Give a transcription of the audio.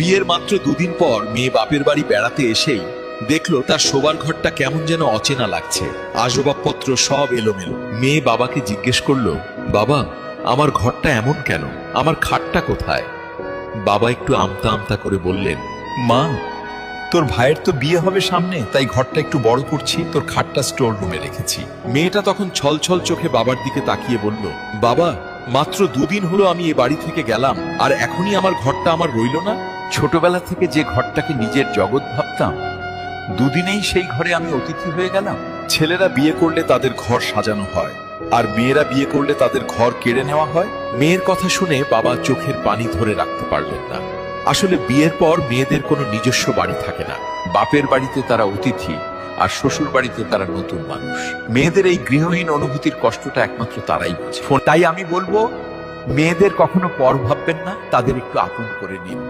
বিয়ের মাত্র দুদিন পর মেয়ে বাপের বাড়ি বেড়াতে এসেই দেখলো তার শোবার ঘরটা কেমন যেন অচেনা লাগছে। আসবাবপত্র সব এলোমেলো। মেয়ে বাবাকে জিজ্ঞেস করলো, বাবা, আমার ঘরটা এমন কেন? আমার খাটটা কোথায়? বাবা একটু আমতা আমতা করে বললেন, মা, তোর ভাইয়ের তো বিয়ে হবে সামনে, তাই ঘরটা একটু বড় করছি, তোর খাটটা স্টোর রুমে রেখেছি। মেয়েটা তখন ছলছল চোখে বাবার দিকে তাকিয়ে বলল, বাবা, মাত্র দুদিন হলো আমি এ বাড়ি থেকে গেলাম, আর এখনই আমার ঘরটা আমার রইল না? ছোটবেলা থেকে যে ঘরটাকে নিজের জগৎ ভাবতাম, দুদিনেই সেই ঘরে আমি অতিথি হয়ে গেলাম। ছেলেরা বিয়ে করলে তাদের ঘর সাজানো হয়, আর মেয়েরা বিয়ে করলে তাদের ঘর কেড়ে নেওয়া হয়। মেয়ের কথা শুনে বাবা চোখের পানি ধরে রাখতে পারলেন না। আসলে বিয়ের পর মেয়েদের কোনো নিজস্ব বাড়ি থাকে না। বাপের বাড়িতে তারা অতিথি, আর শ্বশুর বাড়িতে তারা নতুন মানুষ। মেয়েদের এই গৃহহীন অনুভূতির কষ্টটা একমাত্র তারাই বোঝে। তাই আমি বলবো, মেয়েদের কখনো পর ভাববেন না, তাদের একটু আপন করে নিন।